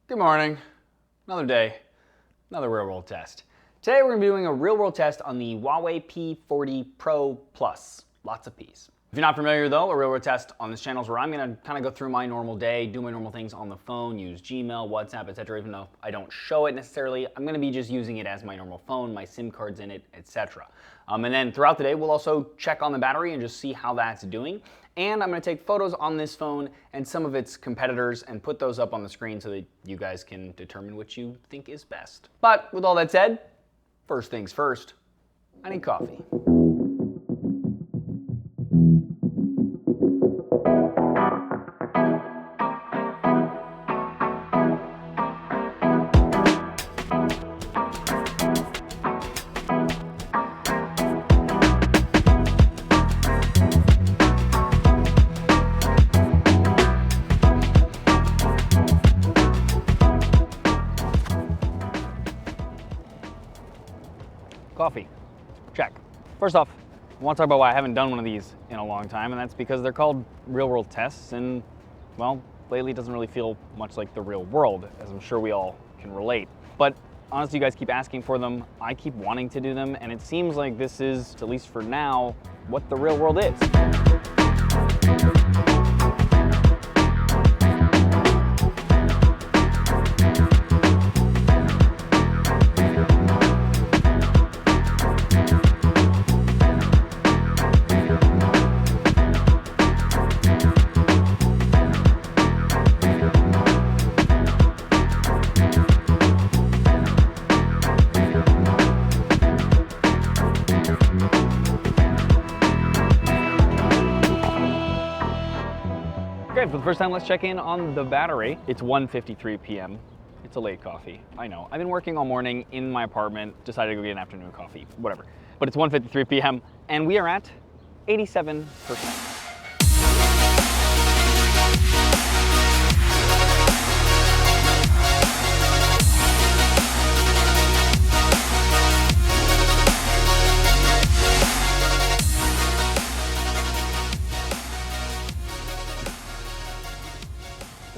Good morning. Another day, another real-world test. Today we're going to be doing a real-world test on the Huawei P40 Pro Plus. Lots of Ps. If you're not familiar though, a real-world test on this channel is where I'm going to kind of go through my normal day, do my normal things on the phone, use Gmail, WhatsApp, etc. Even though I don't show it necessarily, I'm going to be just using it as my normal phone, my SIM cards in it, etc. And then throughout the day, we'll also check on the battery and just see how that's doing. And I'm going to take photos on this phone and some of its competitors and put those up on the screen so that you guys can determine which you think is best. But with all that said, first things first, I need coffee. Coffee, check. First off, I want to talk about why I haven't done one of these in a long time, and that's because they're called real-world tests, and, well, lately it doesn't really feel much like the real world, as I'm sure we all can relate. But honestly, you guys keep asking for them, I keep wanting to do them, and it seems like this is, at least for now, what the real world is. Okay, for the first time, let's check in on the battery. It's 1:53 p.m. It's a late coffee, I know. I've been working all morning in my apartment, decided to go get an afternoon coffee, whatever. But it's 1:53 p.m. and we are at 87%.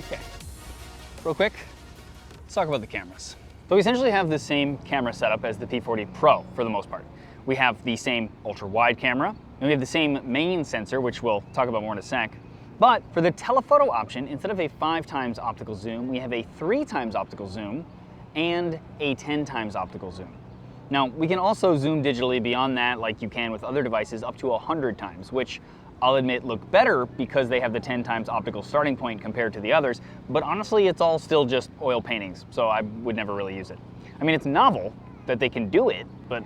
Okay, real quick, let's talk about the cameras. So we essentially have the same camera setup as the P40 Pro for the most part. We have the same ultra-wide camera, and we have the same main sensor, which we'll talk about more in a sec. But for the telephoto option, instead of a 5x optical zoom, we have a 3x optical zoom and a 10x optical zoom. Now, we can also zoom digitally beyond that like you can with other devices up to 100x, which I'll admit look better because they have the 10x optical starting point compared to the others, but honestly it's all still just oil paintings, so I would never really use it. I mean, it's novel that they can do it, but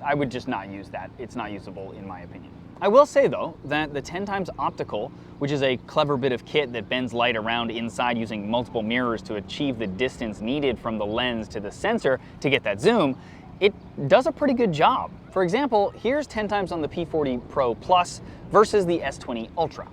I would just not use that. It's not usable in my opinion. I will say though that the 10x optical, which is a clever bit of kit that bends light around inside using multiple mirrors to achieve the distance needed from the lens to the sensor to get that zoom, it does a pretty good job. For example, here's 10x on the P40 Pro Plus versus the S20 Ultra.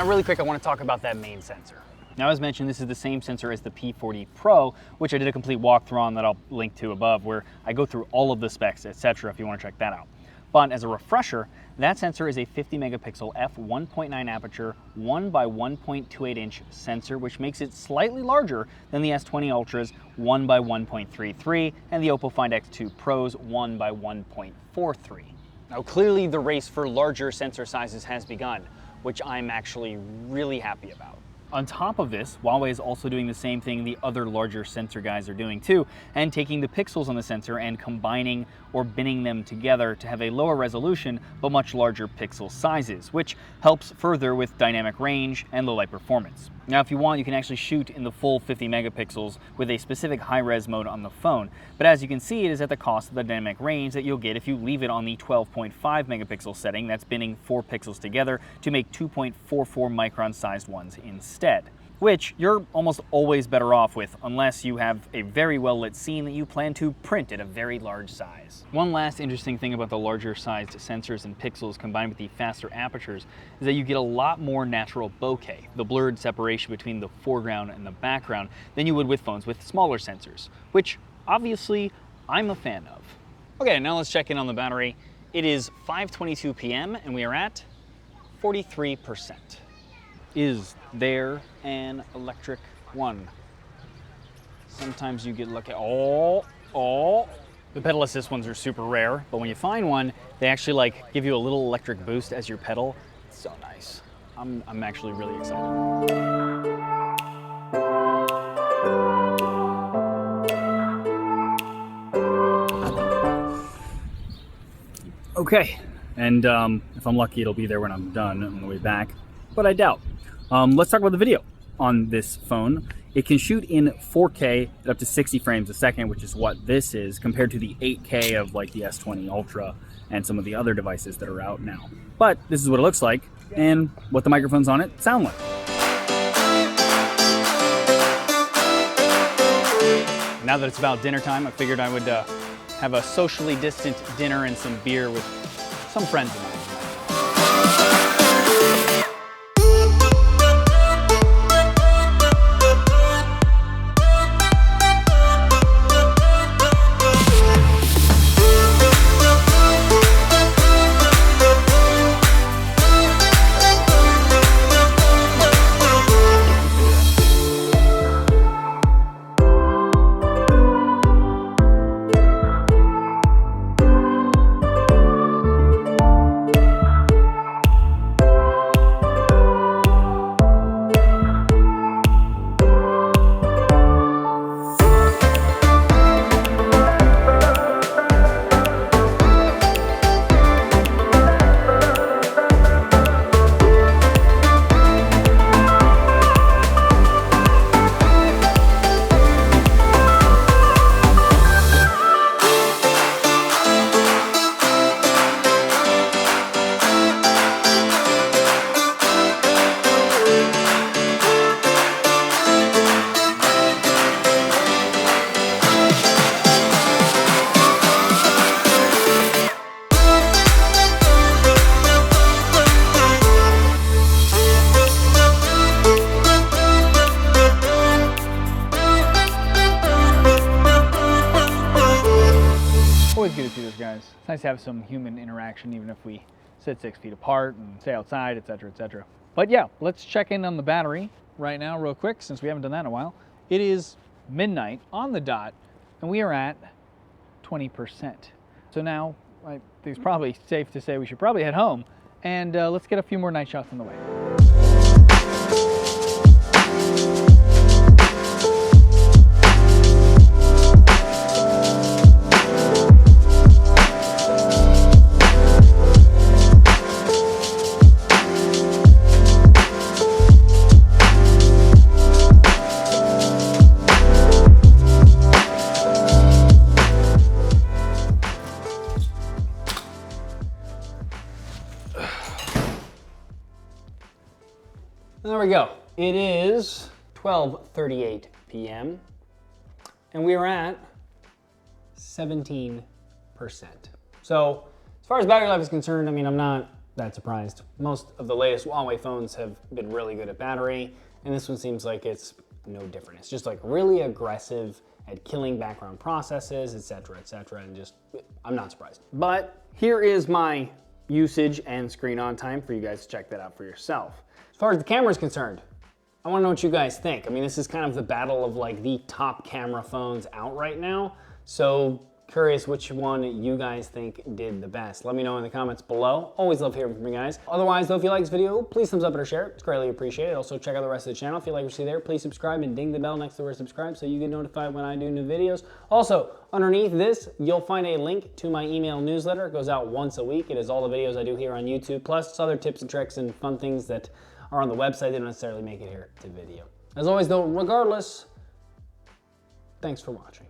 Really quick, I want to talk about that main sensor. Now, as mentioned, this is the same sensor as the P40 Pro, which I did a complete walkthrough on that I'll link to above, where I go through all of the specs, etc. if you want to check that out. But as a refresher, that sensor is a 50 megapixel f1.9 aperture, 1 by 1.28 inch sensor, which makes it slightly larger than the S20 Ultra's 1 by 1.33 and the Oppo Find X2 Pro's 1 by 1.43. Now, clearly the race for larger sensor sizes has begun, which I'm actually really happy about. On top of this, Huawei is also doing the same thing the other larger sensor guys are doing too, and taking the pixels on the sensor and combining or binning them together to have a lower resolution but much larger pixel sizes, which helps further with dynamic range and low light performance. Now, if you want, you can actually shoot in the full 50 megapixels with a specific high-res mode on the phone, but as you can see, it is at the cost of the dynamic range that you'll get if you leave it on the 12.5 megapixel setting that's binning 4 pixels together to make 2.44 micron sized ones instead, which you're almost always better off with unless you have a very well lit scene that you plan to print at a very large size. One last interesting thing about the larger sized sensors and pixels combined with the faster apertures is that you get a lot more natural bokeh, the blurred separation between the foreground and the background, than you would with phones with smaller sensors, which obviously I'm a fan of. Okay, now let's check in on the battery. It is 5:22 p.m. and we are at 43%. Is there an electric one? Sometimes you get lucky. Oh. The pedal assist ones are super rare, but when you find one, they actually like give you a little electric boost as your pedal. It's so nice. I'm actually really excited. Okay, and if I'm lucky, it'll be there when I'm done on the way back, but I doubt. Let's talk about the video on this phone. It can shoot in 4K at up to 60 frames a second, which is what this is, compared to the 8K of like the S20 Ultra and some of the other devices that are out now. But this is what it looks like and what the microphones on it sound like. Now that it's about dinner time, I figured I would have a socially distant dinner and some beer with some friends of mine. Always good to see those guys. It's nice to have some human interaction, even if we sit 6 feet apart and stay outside, etc., etc. But yeah, let's check in on the battery right now real quick, since we haven't done that in a while. It is midnight on the dot, and we are at 20%. So now, I think it's probably safe to say we should probably head home, and let's get a few more night shots on the way. There we go. It is 12:38 p.m. and we are at 17%. So as far as battery life is concerned, I mean, I'm not that surprised. Most of the latest Huawei phones have been really good at battery, and this one seems like it's no different. It's just like really aggressive at killing background processes, etc., etc., and just, I'm not surprised. But here is my usage and screen on time for you guys to check that out for yourself. As far as the camera is concerned, I want to know what you guys think. I mean, this is kind of the battle of like the top camera phones out right now. So Curious which one you guys think did the best. Let me know in the comments below. Always love hearing from you guys. Otherwise, though, if you like this video, please thumbs up and or share it. It's greatly appreciated. Also, check out the rest of the channel. If you like what you see there, please subscribe and ding the bell next to the word subscribe so you get notified when I do new videos. Also, underneath this, you'll find a link to my email newsletter. It goes out once a week. It is all the videos I do here on YouTube, plus other tips and tricks and fun things that are on the website. They don't necessarily make it here to video. As always, though, regardless, thanks for watching.